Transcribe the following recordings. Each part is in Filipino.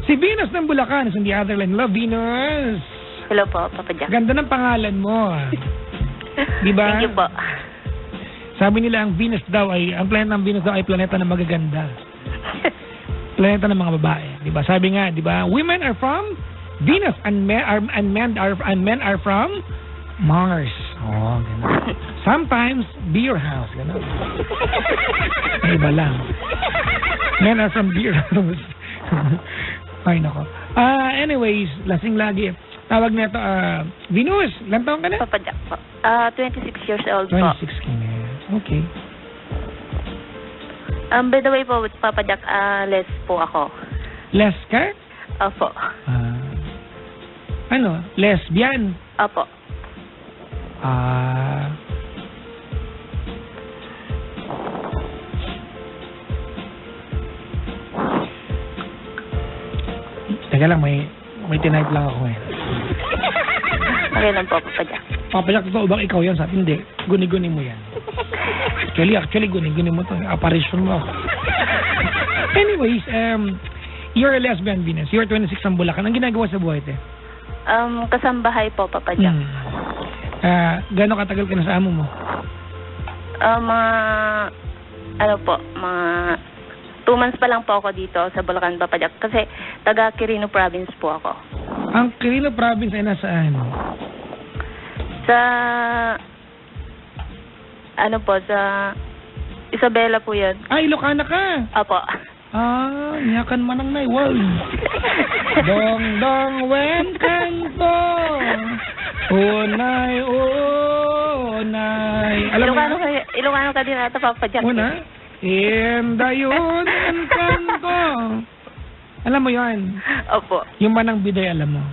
Si Venus ng Bulacan is on the other line. Hello, Venus. Hello po, Papa Jack. Ganda ng pangalan mo. Di ba? Thank you po. Sabi nila ang Venus daw ay, ang planeta ng Venus daw ay planeta na magaganda. Planeta ng mga babae. Di ba? Sabi nga, di ba? Women are from Venus and men are from Mars. Oh, ganun. Sometimes beer house, ganun. Iba lang. Men are from beer house. Ay, nako. Anyways, lasing lagi. Tawag na ito, Venus, ilang taon ka na? Papa Jack po. 26 years old 26 po. ka na. Okay. By the way po, Papa Jack, les po ako. Les ka? Opo. Ano? Lesbian? Opo. Teka lang, may tinipe lang ako eh. Okay lang po, Papa Jack. Papa Jack, totoo bang ikaw yan? Sa atin, hindi. Guni-guni mo yan. Actually, guni-guni mo ito. Apparition mo. Anyways, you're a lesbian, Venus. You're 26 ang Bulacan. Ang ginagawa sa buhay, te? Kasambahay po, Papa Jack. Gano'ng katagal ka na sa amo mo? Mga 2 months pa lang po ako dito sa Bulacan, Papa Jack. Kasi taga Quirino Province po ako. Ang Quirino Province ay nasaan? Sa sa Isabela po yun. Ilocana ka? Opo. Niyakan man ang nay. Wow. Dong dong wen kanto. Unay. Alam mo? Ilocano ka din ata, Papa Jack. Una? Dayon ang kanto. Alam mo yan? Opo. Yung manang biday, alam mo?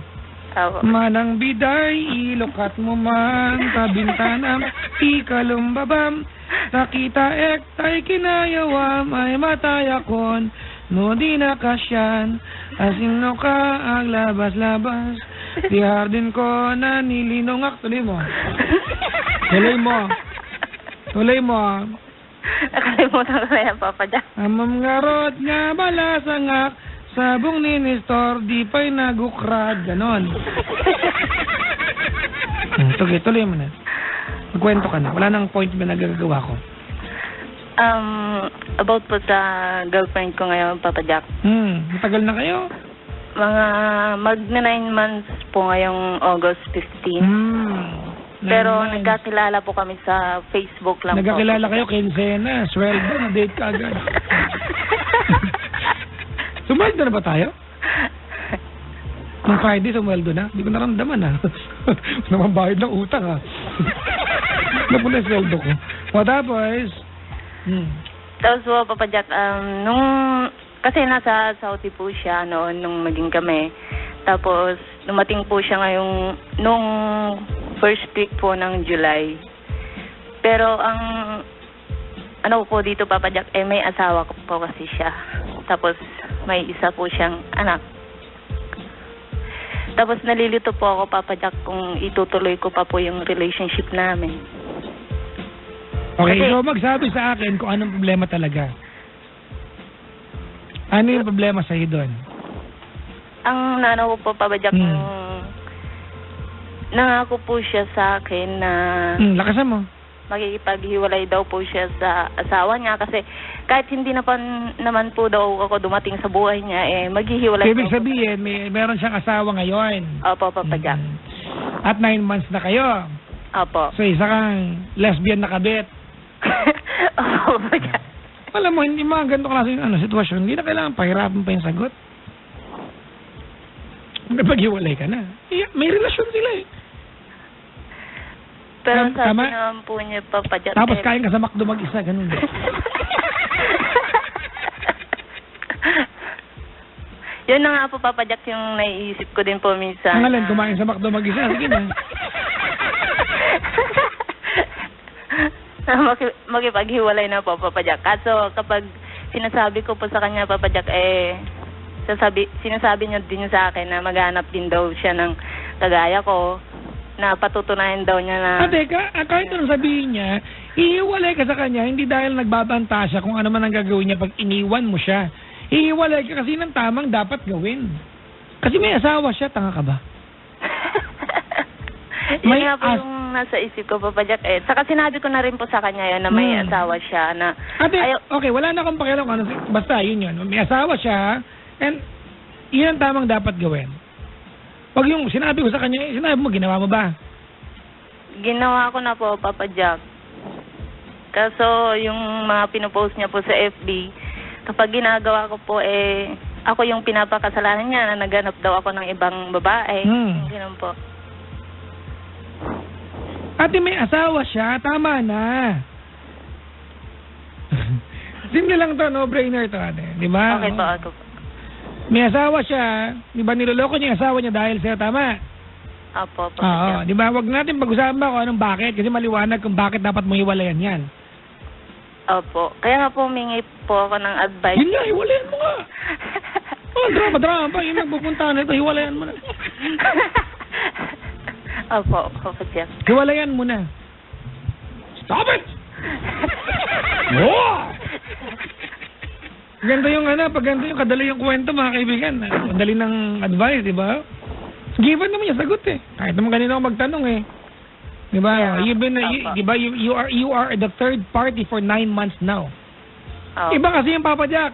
Opo. Manang biday, ilukat mo man, sa bintanam, ikalumbabam, takita ektay kinayawam, ay matayakon, no di na kasyan, asino ka ang labas-labas, di hardin ko na nilinongak. Tuloy mo. Nakalimutan ko na yan, Papa Jack. Amam ngarot nga balasangak, sabong ni Nestor, di pa'y nagukrad. Ganon. Tuloy mo na. Magkwento ka na. Wala nang point ba nagagawa ko? About po sa girlfriend ko ngayon, Papa Jack. Matagal na kayo? Mga mag-9 months po ngayong August 15. Pero nagkakilala po kami sa Facebook lang po. Nagkakilala kayo, Kinsena, sweldo, na-date ka agad. Sumweldo na ba tayo? Nung Friday, sumweldo na? Hindi ko naramdaman, ha? Naman bayad ng utang, ha? Napuna yung sweldo ko. Tapos? Tapos po, Papa Jack, kasi nasa Saudi po siya noon nung maging kami. Tapos, dumating po siya nung first week po ng July. Pero po dito, Papa Jack, may asawa po kasi siya. Tapos, may isa po siyang anak. Tapos, nalilito po ako, Papa Jack, kung itutuloy ko pa po yung relationship namin. Okay, so magsabi sa akin kung anong problema talaga. Ano yung problema sa'yo doon? Ang nanaw po, Papa Jack, nangako po siya sa akin na lakasan mo. Makikipaghiwalay daw po siya sa asawa niya kasi kahit hindi naman po daw ako dumating sa buhay niya, maghihiwalay. Ibig sabihin, meron siyang asawa ngayon. Opo, Papa Jack. At 9 months na kayo. Opo. So, isa kang lesbian na kabit. Opo, Papa Jack. Alam mo, hindi mga ganito klase yung sitwasyon. Hindi na kailangan pahirapan pa yung sagot. Paghiwalay ka na. May relasyon sila eh. Pero sabi naman po niya, Papa Jack. Tapos kain ka sa McDo mag-isa, ganun. Yun na nga po, Papa Jack, yung naiisip ko din po minsan. Ang alin, kumain sa McDo mag-isa. Sige na. Makipaghiwalay na po, Papa Jack. Kaso kapag sinasabi ko po sa kanya, Papa Jack, sinasabi niya din sa akin na maghanap din daw siya ng kagaya ko, na patutunayan daw niya na... Teka, kahit anong sabihin niya, iiwalay ka sa kanya, hindi dahil nagbabanta siya kung ano man ang gagawin niya pag iniwan mo siya. Hihiwalay ka kasi ng tamang dapat gawin. Kasi may asawa siya, tanga ka ba? Yun May nga po yung nasa isip ko, Papa Jack. Saka sinabi ko na rin po sa kanya yun na may asawa siya na... Ate, okay, wala na akong pakialam kung ano. Basta, yun. May asawa siya, and yun ang tamang dapat gawin. Pag yung sinabi ko sa kanya, sinabi mo, ginawa mo ba? Ginawa ko na po, Papa Jack. Kaso, yung mga pinopost niya po sa FB, kapag ginagawa ko po, ako yung pinapakasalanan niya na naghanap daw ako ng ibang babae. Ganun po. Ate, may asawa siya, tama na. Simple lang to, no-brainer to, ate. Di ba? Okay po, ako po. May asawa siya, di ba niloloko niya yung asawa niya dahil sa'yo, tama? Opo, Papa Oo, Jack. di ba? Huwag natin pag-usapan ba kung anong bakit, kasi maliwanag kung bakit dapat mo hiwalayan yan. Opo. Kaya nga po, humingi po ako ng advice. Yun nga, hiwalayan mo nga. Oh, drama pa. Yung nagpupunta na ito, hiwalayan mo na. Opo, Papa Jack. Hiwalayan mo na. Stop it! Oh! Ganda yung pag ganda yung kadali yung kwento, mga kaibigan. Kadali ng advice, di ba? Given naman yung sagot eh. Kahit naman ganito ako magtanong eh. Di ba? Yeah. Di ba, you are the third party for 9 months now. Oh. Iba kasi yung Papa Jack.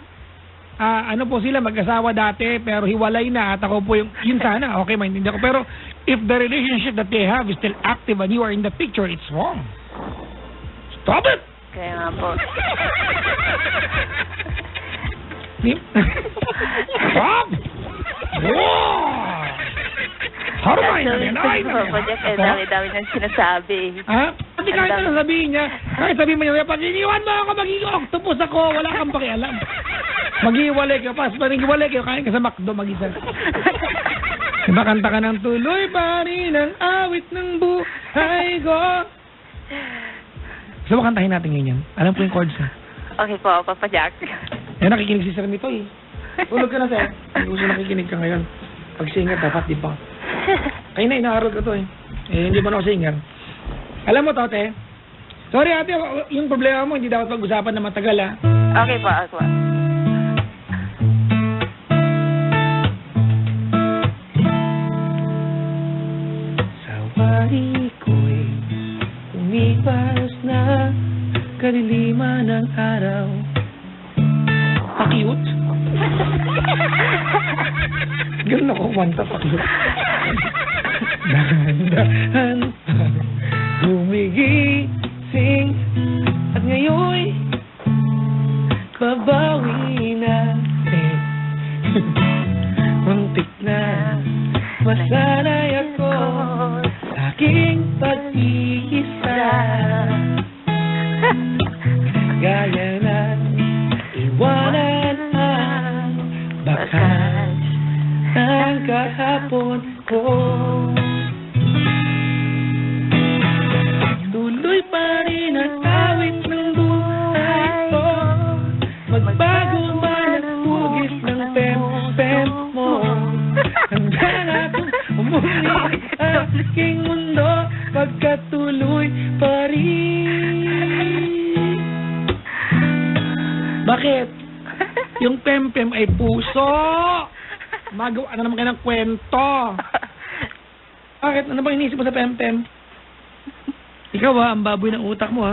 Ano po sila, mag-asawa dati, pero hiwalay na at ako po yun sana, okay, maintindihan ko. Pero if the relationship that they have is still active and you are in the picture, it's wrong. Stop it! Kaya nga po. Stop! Wow! Harumay na yan. Ay, Papa Jack, dami-dami nang sinasabi. Ha? Kasi kahit ano sabihin niya, kahit sabihin mo niya, pag iniwan mo ako, magiging octopus ako, wala kang pakialam. Maghiwalay ka pa, maghiwalay ka, kain ka sa McDo mag-isa. Diba kanta ka ng tuloy pa rin ang awit ng buhay ko. Gusto mo kantahin natin ngayon? Alam ko yung chords ha? Okay po, Papa Jack. Nakikinig si Sir nito eh. Tulog ka na, Sir. Gusto nakikinig ka ngayon. Pag singer, dapat di pa. Kaya na, inaaral ko to eh. Hindi pa na ako singer. Alam mo, Tote? Sorry, ate, yung problema mo, hindi dapat pag-usapan na matagal ha. Okay po, ako. Sa wari ko'y umipas na kadiliman ng araw. Pa-cute? Ganun ako, kumanta pa-cute. Dahan-dahan gumigising at ngayon babawi natin. Muntik na masanay ako sa aking pag-iisa. Gaya na iwanan ang bakas ng kahapon ko. Tuloy pa rin ang awit ng buhay ko. Magbago man ang hugis ng pem-pem mo. Hanggang akong umuli ang aking mundo pagkatuloy pa rin. Bakit? Yung pem-pem ay puso. Magawa na naman kayo ng kwento. Bakit? Ano bang inisip mo sa pem-pem? Ikaw ang baboy ng utak mo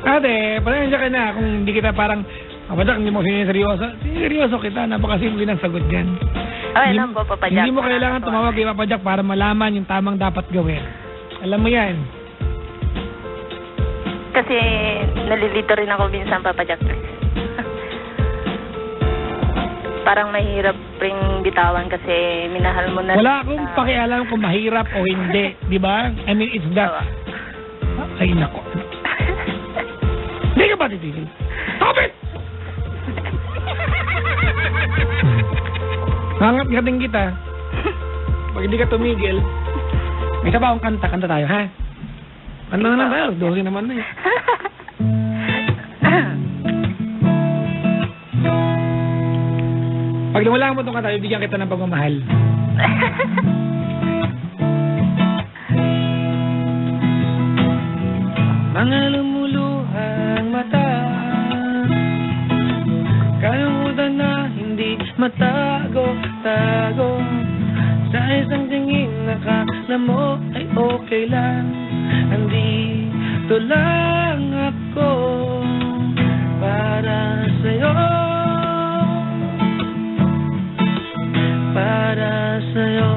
Ate, pasensya ka na kung hindi kita parang kapadak, hindi mo seryoso. Seryoso kita, napakasimple ng sagot dyan. Okay lang po, Papa Jack. Hindi mo kailangan tumawag kay Papa Jack para malaman yung tamang dapat gawin. Alam mo yan. Kasi nalilito rin ako minsan, Papa Jack. Parang mahirap ring bitawan kasi minahal mo na. Wala akong pakialam kung mahirap o hindi. Di ba? I mean, it's that. Ay, nako. Hindi ka ba titigil? Stop it! Hangat-gating kita. Pag hindi ka tumigil, may isa ba akong kanta? Kanta tayo, ha? Kanta na lang tayo. 12 naman na eh. Pag lumala mo itong kanta, bibigyan kita ng pagmamahal. Mga lumulu na hindi matago-tago. Sa isang tingin nakala mo ay okay lang. Andito lang ako para sa'yo, para sa'yo.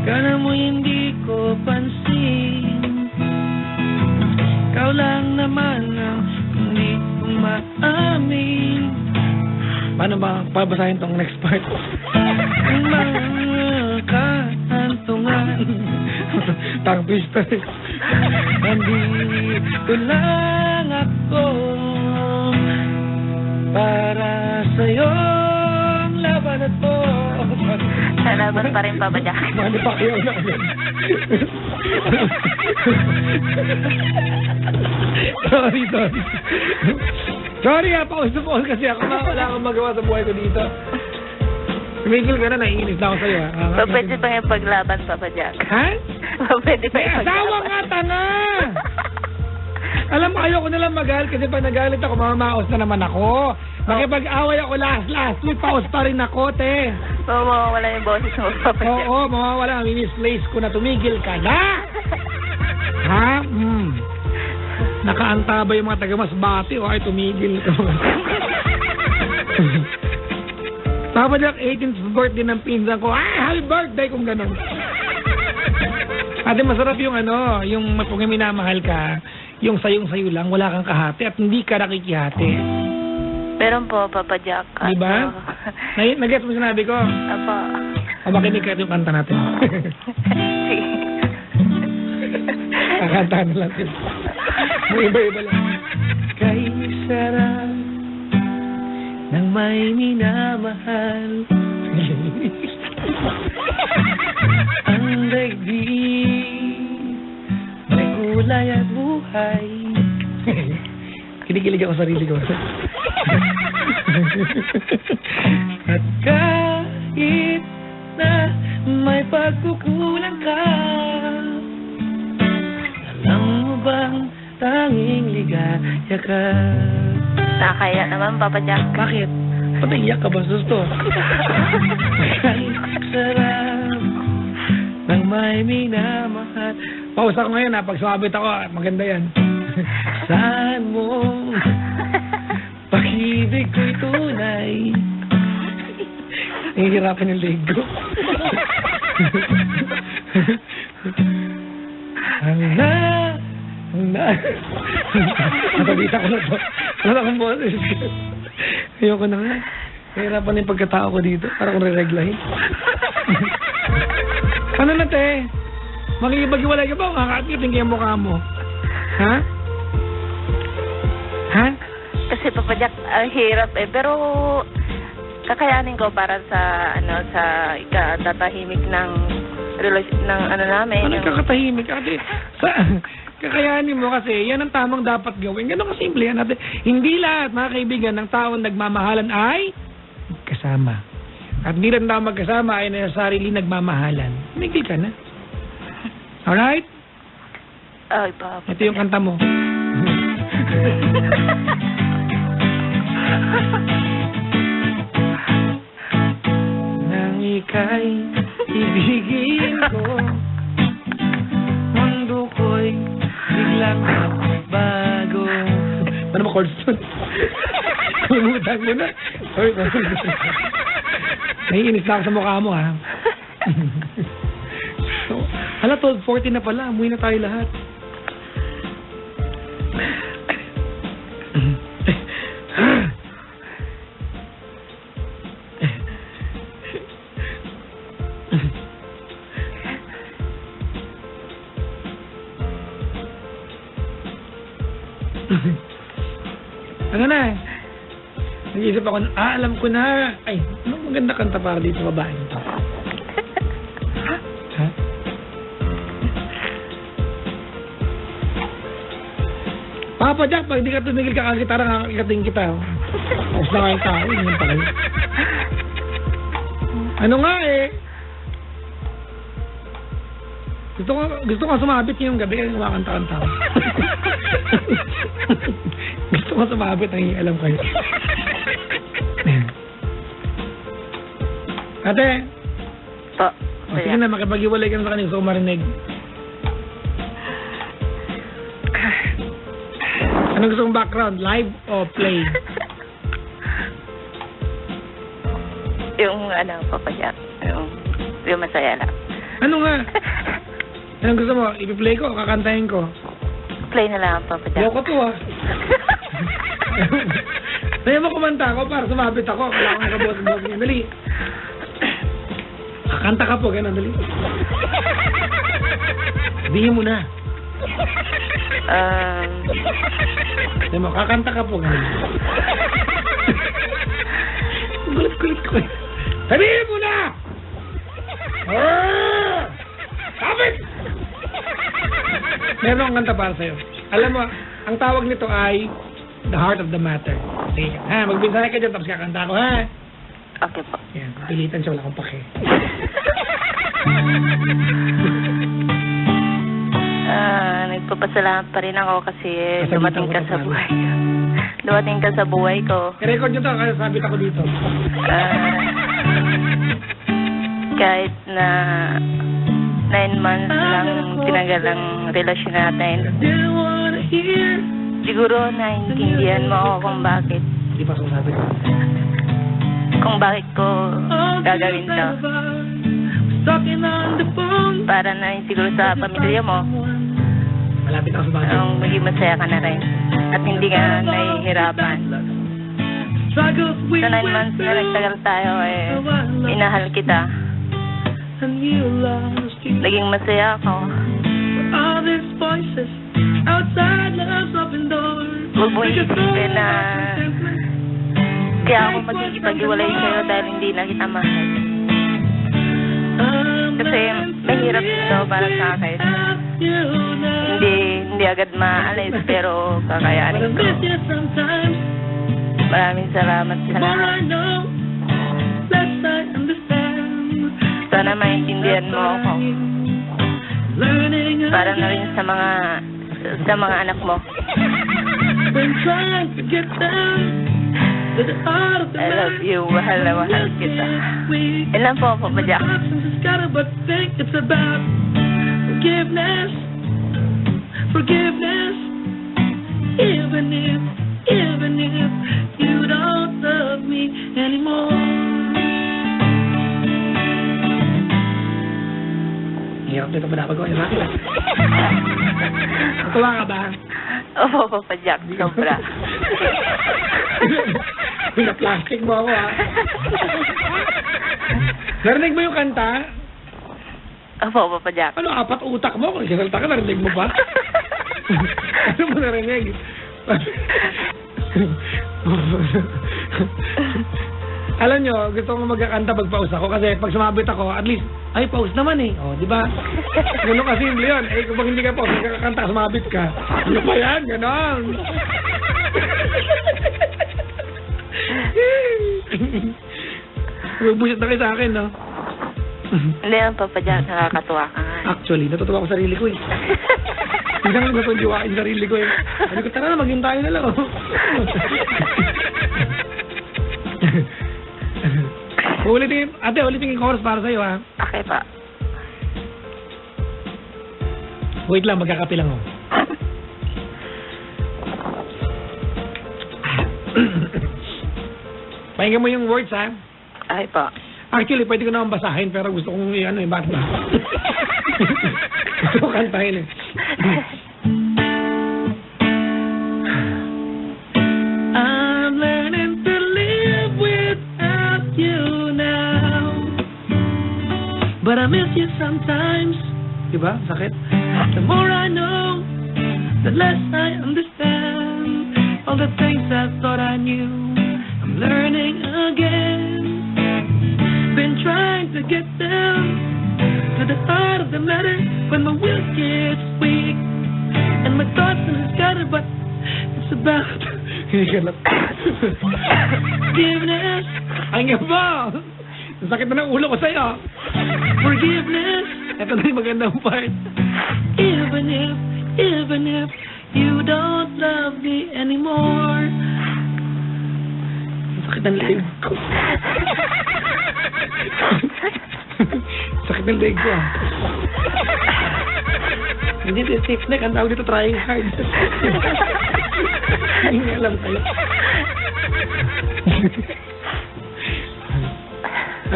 Kana mo hindi ko pansin, ikaw lang naman ang hindi umaamin. Paano ba pabasahin tong next part? Ang mga kaantungan tangpista. Nandito lang ako para sa'yo. Ang laban at po. Lalaban pa rin, Papa Jack. Mani pa kayo namin. Sorry. Sorry ha, pausap-us kasi ako na wala akong magawa sa buhay ko dito. Tumigil ka na, naiinis na ako sa'yo ha. Pwede pa yung paglaban, Papa Jack. Ha? Pwede pa May yung asawa nga, tanga! Alam mo, ayoko nalang magalit kasi pag nagalit ako, mamamaos na naman ako. Makipag-away ako last week, paus pa rin ako, te. Oo, mawawala yung boses mo, Papa Jack. Oo, mawawala. Misplace ko na, tumigil ka na! Ha? Nakaantaba yung mga taga-Masbate o ay tumigil ka. Papa Jack, 18th birthday ng pinsan ko. Happy birthday kung gano'n. Ate, masarap yung yung kung minamahal ka, yung sayong-sayo lang, wala kang kahati at hindi ka nakikihati. Meron po, Papa Jack. Diba? Nag-gets mo sinabi ko? Apo. O makinig ka yung kanta natin. Sige. Kakanta na lang yun. May iba-iba lang. Kay sarap ng may minamahal. Ang daigdig may kulay at buhay. Kinikilig ako sa sarili ko. At kahit na may pagkukulang ka, alam mo bang tanging ligaya ka? Nakakaya naman, Papa Jack. Bakit? Pati iyak ka ba? Susto. Ay, sarap ng may minamahal. Pause ako ngayon ha. Pag sumabit ako, maganda yan. Saan mo pag-ibig ko'y tunay? Nahihirapan yung leg ko. Napabita ko na to. Wala akong boses. Ayoko na nga. Nahihirapan yung pagkatao ko dito. Para kong re-reglahin. Ano na, te? Makikipag-iwalay ka ba? Kakatiting kaya mukha mo. Ha? Ha? Kasi, Papa Jack, hirap eh. Pero, kakayanin ko para sa, sa ikatatahimik ng relasyon ng namin. Ano kakatahimik? Ate, kakayanin mo kasi yan ang tamang dapat gawin. Ganun kasimple yan natin. Hindi lahat, mga kaibigan, ng taong nagmamahalan ay kasama. At hindi lang daw magkasama ay na sarili nagmamahalan. Tumigil ka na. Alright? Ay, Papa. Ito yung kanta mo. Nang ika'y ibigin ko, mundo ko'y biglang bago. Ano mo, Colston? Kalimutan mo na. Oy, naiinis na ako sa mukha mo, ha? So, hala, 12:40 na pala. Umuwi na tayo lahat. Ano na? Nag-iisip ako, alam ko na. Ay, anong maganda kanta para dito babae nito? Ha? Papa Jack, pag di ka tumigil ka kagitara, kakakating kita. Tapos na kayong tao, yun pala. Ano nga eh? Gusto ko sumabit ngayong gabi kasi kumakanta-kanta ko. Gusto ko sumabit, alam kayo. Ate, Po. sige na, makipag-iwalay ka na sa kanila. Gusto ko marinig. Anong gusto kong background? Live o play? Yung Papa Jack. Yung masaya lang. Ano nga? Anong gusto mo? Ipi-play ko o kakantahin ko? Play na lang, Papa Jack. Loko to Kaya mo kumanta ako para sumabit ako. Wala akong nakabuhat-buhat niya. Dali. Kakanta ka po, gano'n. Dali. Sabihin mo na. Sabi mo, kakanta ka po, gano'n. Gulit-gulit ko. Sabihin mo na! Sabit! Meron akong kanta para sa'yo. Alam mo, ang tawag nito ay The Heart of the Matter. Sige, ha? Magbinsaya ka dyan, tapos kakanta ko, ha? Okay po. Yan, pilitan siya, wala akong pake. Nagpapasalamat pa rin ako kasi Kasabitan dumating ko ka na sa pala. buhay ko. Dumating ka sa buhay ko. I-record nyo to, kasi sabit ako dito. Kahit na 9 months lang tinagal ang relasyon natin. Siguro naintindihan mo ako kung bakit. Hindi pa sumasabi ko. Kung bakit ko gagawin to. Para na siguro sa pamilya mo, Malapit ako sa bagay. maging masaya ka na rin. At hindi ka nahihirapan. Sa 9 months na nagtagal tayo, inahal kita. Naging masaya ako. Huwag mo iisipin na kaya ako magkikipag-iwalay sa'yo dahil hindi na kita mahal. Kasi mahirap ito para sa akin. Hindi agad maalis pero kakayanin ko. Maraming salamat sa lahat. Sana maintindihan mo ako. Para na rin sa mga anak mo. I love you. Mahal na mahal kita. Ilan po, Papa Jack? Forgiveness, even if you don't love me anymore. Hirap nito pa dapat ko. Bakit? Natuwa ka ba? Oo, Papa Jack. Sobra. Pina-plastic mo ako, ha? Narinig mo yung kanta? Opo, Papa Jack. Ano, 4 utak mo? Kung isalta ka, narinig mo ba? Ano mo narinig? Alam nyo, gusto ko magkakanta pag pause ako kasi pag sumabit ako, at least, ay, pause naman eh. O, di ba? Ganun ka simple yun. Eh, kung hindi ka pause, magkakanta, sumabit ka. Ano pa yan? Ganon. Bubusit na kayo sa akin, no? Hindi lang, Papa Jack. Nakakatuwa ka nga. Actually, natutuwa ko sa sarili ko eh. Hindi naman gusto kong diwain sa sarili ko eh. Sabi ko, tara na, maging tayo na lang. Oh. Ulitin yung chorus para sa'yo, ha? Okay pa. Wait lang, magkakape lang ako. Pakinggan mo yung words, ha? Okay pa. Actually, pwede ko naman basahin, pero gusto kong, bakit ba? Gusto ko kantahin eh. I'm learning to live without you now, but I miss you sometimes. Diba? Sakit? The more I know, the less I understand. All the things I thought I knew, I'm learning again. Been trying to get down to the heart of the matter, when my will gets weak and my thoughts are scattered, but it's about forgiveness. Ay nga ba? Sakit na ng ulo ko sa'yo. Forgiveness, Ito na yung magandang part. Even if you don't love me anymore. Sakit ng leg ko. Sakit ng leg ko. Hindi, stiff neck. Ang tawag dito, trying hard. Hindi alam kayo.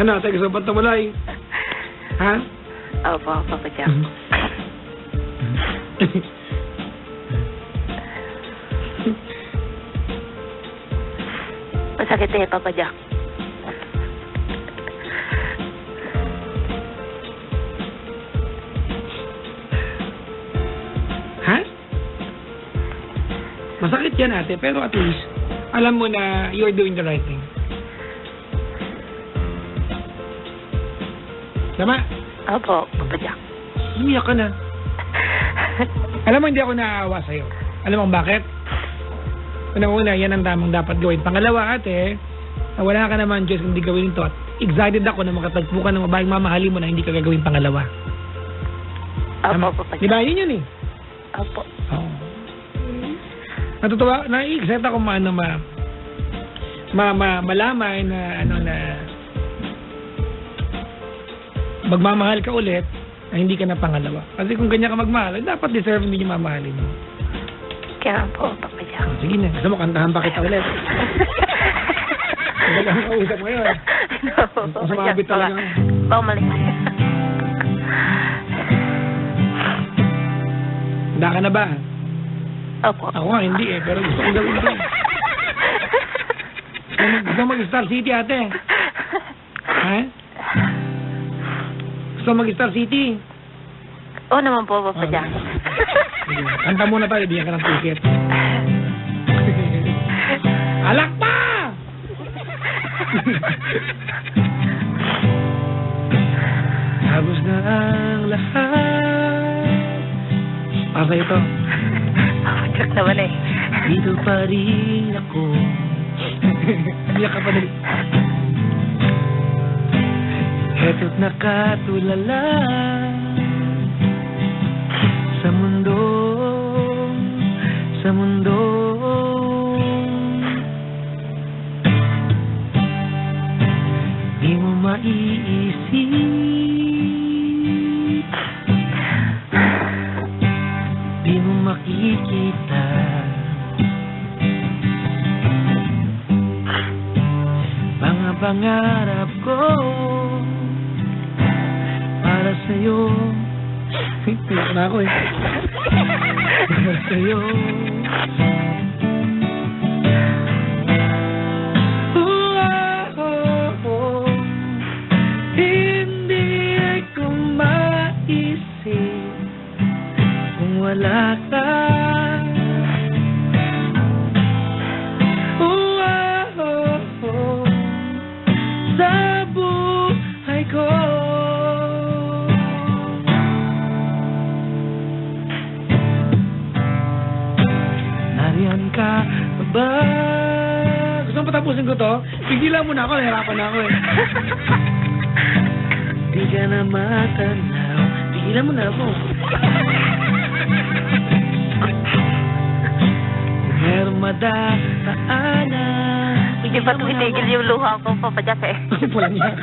Ano, tayo gusto ba't tumulay? Ha? Opo, Papa Jack. Masakit eh, Papa Jack. Ha? Masakit yan ate, pero at least, alam mo na you're doing the right thing. Tama? Opo, Papa Jack. Umiyak ka na. Alam mo, hindi ako naaawa sa'yo. Alam mo bakit? Una-una, yan ang tamang dapat gawin. Pangalawa, ate, na wala ka naman, Diyos, hindi gawin ito. At excited ako na makatagpo ka ng mabaling mamahalin mo na hindi ka gagawin pangalawa. Opo, Papa Jack. Di ba, yun yun eh. Opo. Oo. Natutuwa, na-excite ako malaman na magmamahal ka ulit na hindi ka na pangalawa. Kasi kung ganyan ka magmahal, dapat deserve hindi niyo mamahalin mo. Kaya po, Papa Jack. Oh, sige na. Gusto mo, kantahan pa kita ulit. Talaga ang kausap ngayon. No, Kung sumabit talaga. Pumalik. Handa ka na ba? Opo. Ako nga, hindi eh. Pero gusto kong gawin ito. Gusto mag-Star City, ate. Ha? Gusto mag-Star City? Oo naman po, Papa Jack. Sige. Kanta muna tayo, bigyan ka ng ticket. Alak pa! Tapos na ang lahat. Para ito. Papa Jack naman eh. Dito pa rin ako. Biyak ka pa din. Eto't nakatulala sa mundo, di mo maiisip, di mo makikita, mga pangarap ko para sa'yo. Tiyak na ako eh. Para sa'yo. Hindi ko maisip kung wala ka. Sa buhay ko. Nariyan ka ba? Gusto mo patapusin ko to? Pigilan mo na ako, nahirapan na ako eh. Di ka na matanaw. Pigilan mo na ako. Meron madaanan. Hindi pa tumitigil yung luha ko, Papa Jack eh. Walang yak.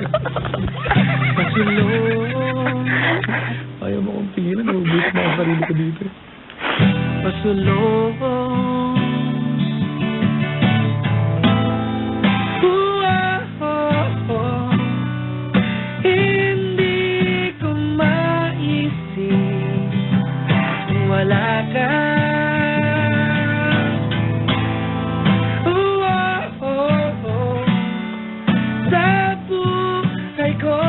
Pasulong. Ayaw mo kong pigilan, naubit na ang sarili ko dito. Pasulong. Hindi ko maisip kung wala ka. Sa buhay ko.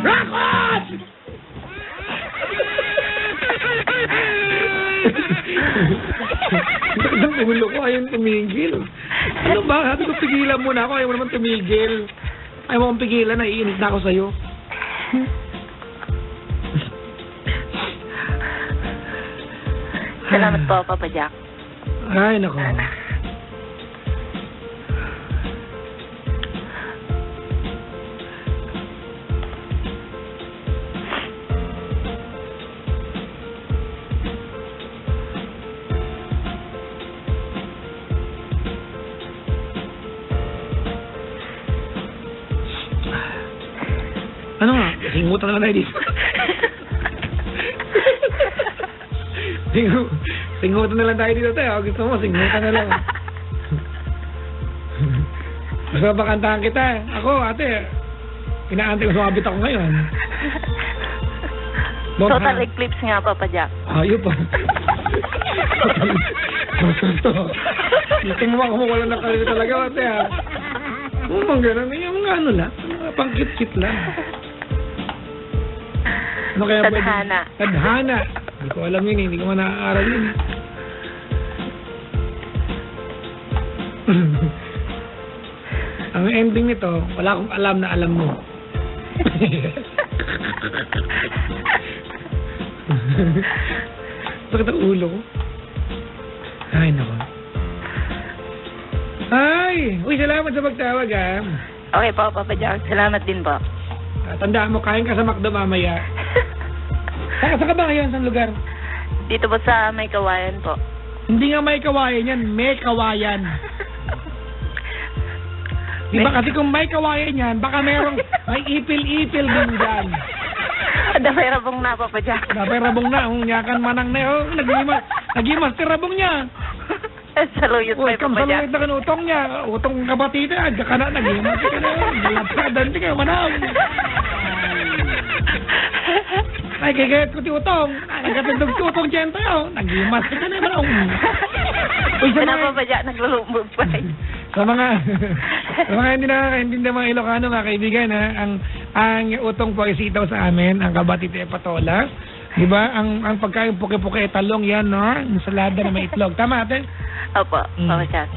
Rockot! Ang ulo ko, ayaw tumigil. Ano ba? Sabi ko, pigilan mo na ako. Ayaw mo naman tumigil. Ayaw mo kong pigilan, naiinit na ako sa'yo. Salamat po, Papa Jack. Ay, nako. Singutan na lang tayo dito. Singutan na lang tayo dito tayo. Gusto mo, singutan na lang. Gusto ba kantahan kita? Ako, ate, inaantay ko sumabit ako ngayon. Total eclipse nga, Papa Jack. Ayun pa. Gusto mo ba kumukuha ng kalito talaga, ate, ha? Mga ganun, yung mga ano lang, mga pang-kit-kit lang. Ano kaya Tadhana. Tadhana. Hindi ko alam yun, hindi ko man nakaaral yun. Ang ending nito, wala akong alam na alam mo. Bakit ang ulo ko? Ay, nako. Ay! Uy, salamat sa pagtawag, ha? Okay po, Papa Jack. Salamat din po. Tandaan mo, kain ka sa McDo mamaya. Saan ka ba ngayon? Saan lugar? Dito po sa May Kawayan po. Hindi nga may kawayan yan, may kawayan. Di ba kasi kung may kawayan yan, baka merong may ipil-ipil din dyan. Dapay rabong na, Papa Jack. Dapay rabong na, nyakan manang na, nagimas ti rabong niya. Saluyot Uy, pa, Papa Jack. kamsaluyot na kan utong niya, utong kabatida, adya ka na, nagimas ka na, dalapsadan, di ka manaw. Ay, kagayat ko ti utong, nagkatagdag ti utong dyan tayo, nagimas ka na manaw. Uy, sa Sana, mga... Papa Jack, naglulumbog pa. Sa mga hindi nakakaintindi mga Ilocano, mga kaibigan, ha, ang utong po ay sitaw sa amin, ang kabatid ay patola. Di ba? Ang pagkain puke-puke ay talong yan, no? Ensalada na may itlog. Tama, ate? Opo, Papa Jack.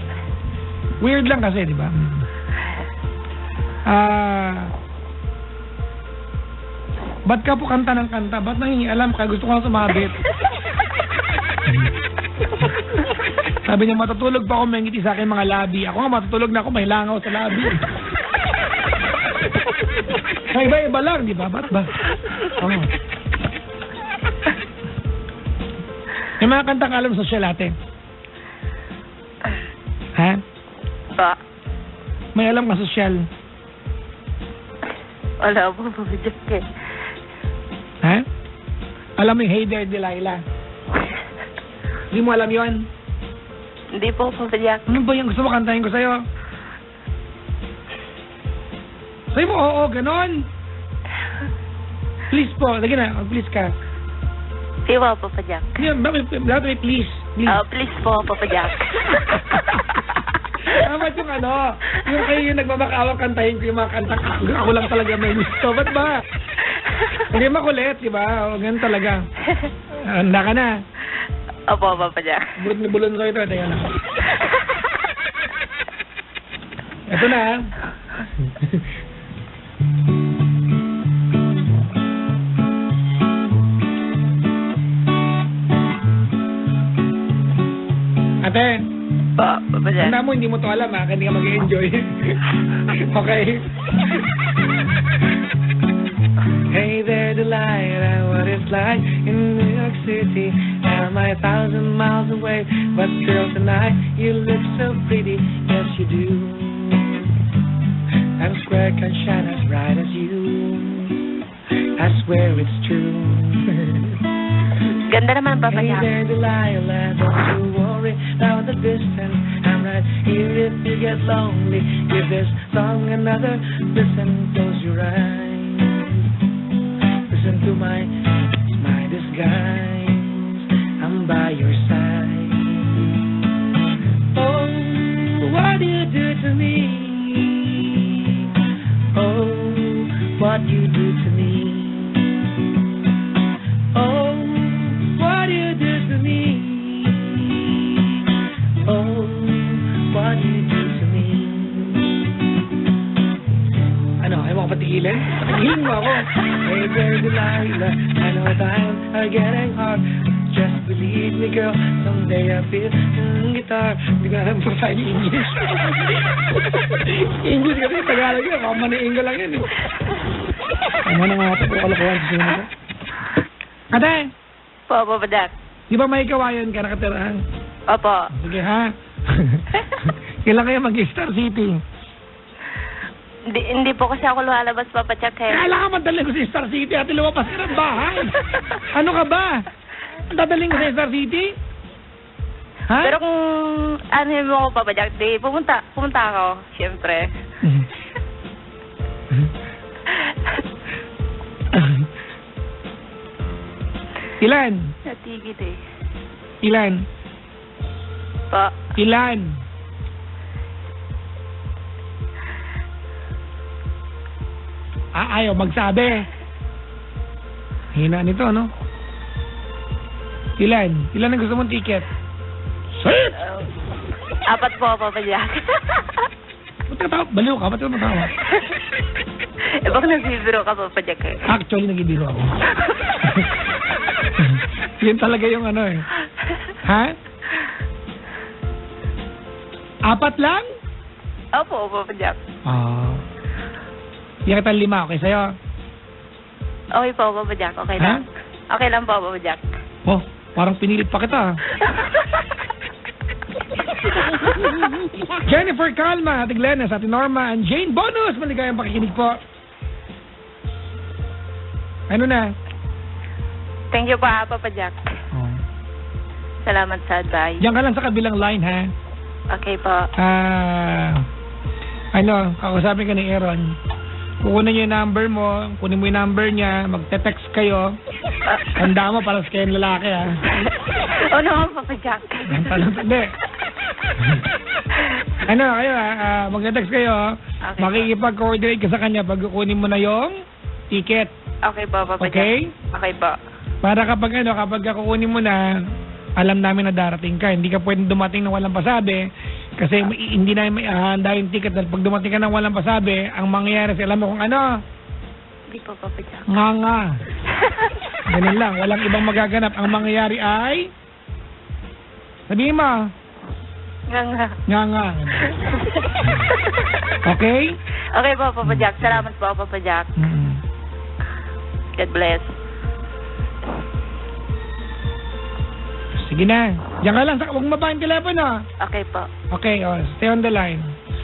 Weird lang kasi, di ba? Ba't ka po kanta ng kanta? Ba't nangingialam ka? Gusto ko lang sumabit. Sabi niya, matutulog pa ako, may ngiti sa akin mga labi. Ako nga, matutulog na ako, may langaw sa labi. Kaya iba-iba lang, di ba? Ba't ba? Oo. Yung mga kantang alam social ate. Ha? Pa. May alam ka social. Wala po, Papa Jack eh. Ha? Alam mo yung Hey There, Delilah? Hindi mo alam yon? Hindi po, Papa Jack. Ano ba yung gusto mo kantahin ko sa'yo? Sa'yo mo, oo, ganon. Please po, lagi na, please ka. Siwa, Papa Jack. Bakit may please? Please. Please po, Papa Jack. Dapat yung ano, yung kayo yung nagmamakaawa kantahin ko yung mga kanta. Ako lang talaga may gusto. Ba't ba? Hindi makulit, di ba? O, ganun talaga. Handa ka na. Opo, Papa Jack. Bulot na bulon ko ito. Teka na. Ito na. Ate. Papa Jack. Tanda mo, hindi mo to alam ha. Hindi ka mag-enjoy. Okay. Hey there, Delilah, what it's like in New York City. Am I 1,000 miles away? But girl, tonight you look so pretty. Yes, you do. Times Square can shine as bright as you. I swear it's true. Ganda naman, Papa Hey Jack. there, Delilah, don't you worry about the distance. I'm right here if you get lonely. Give this song another listen. Close your eyes. Listen to my disguise. I'm by your side. Oh, what do you do to me? Oh, what you do to me? Oh, what you do to me? Oh, what you do to me? Ano, ayaw mo ka patigilin? Patigilin mo ako. Hey there, Delilah, I know times are getting hard. Just believe me, girl, someday I'll feel guitar. Hindi ko alam kung saan yung English. English kasi Tagalog yun. Baka mani-English lang yun. Ano na nga ito? Kalokohan sa sino ko. Ate! Po, Papa Jack. Di ba may kawayan ka nakatirahan? Opo. Sige ha. Kailan kayo mag-Star City? Hindi po kasi ako lumalabas, Papa Jack. Kala ka madaling ko sa Star City at lumabas ka ng bahay. Ano ka ba? Dadaling ko sa Star City? Ha? Pero kung ano mo ako, Papa Jack, di, pumunta ako, siyempre. Ilan? Natigit eh. Ilan? Po. Ilan? Ayaw magsabi. Hina nito, no? Ilan? Ilan ang gusto mong ticket? Six! 4 po, Papa Jack. Ba't ka tawa? Baliw ka? Ba't ka matawa? Baka nagbibiro ka, Papa Jack eh. Actually, nagibiro ako. Yun talaga yung ano eh. Ha? 4 lang? Opo, Papa Jack. Bigyan kita 5, okay sa'yo? Okay po, Papa Jack. Okay Ha? lang. Okay lang po, Papa Jack. Oh, parang pinilit pa kita. Jennifer Calma, Ate Glenna, Ate Norma, and Jane Bonus. Maligayang pakikinig po. Ano na? Thank you po, Papa Jack. Salamat sa advice. Diyan ka lang sa kabilang line, ha? Okay po. Kausapin ka ni Aaron. Kukunin niyo yung number mo, kunin mo yung number niya, magte-text kayo. Handa mo para sa kayong lalaki, ha? Oo naman, Papa Jack. Hindi. Kayo, magte-text kayo. Okay, Makikipag-coordinate ka sa kanya pag kukunin mo na yung ticket. Okay po, Papa Okay? Jack. Okay po. Para kapag kukunin mo na, alam namin na darating ka. Hindi ka pwedeng dumating na walang pasabi kasi hindi namin may handa yung ticket. Dahil pag dumating ka ng walang pasabi, ang mangyayari, alam mo kung ano? Hindi po, Papa Jack. Nga. Ganun lang. Walang ibang magaganap. Ang mangyayari ay... Sabihin mo. Nga. Okay? Okay po, Papa Jack. Salamat po, Papa Jack. God bless. Sige na. Diyan ka lang. Huwag mababa yung telepono. Okay po. Okay, stay on the line.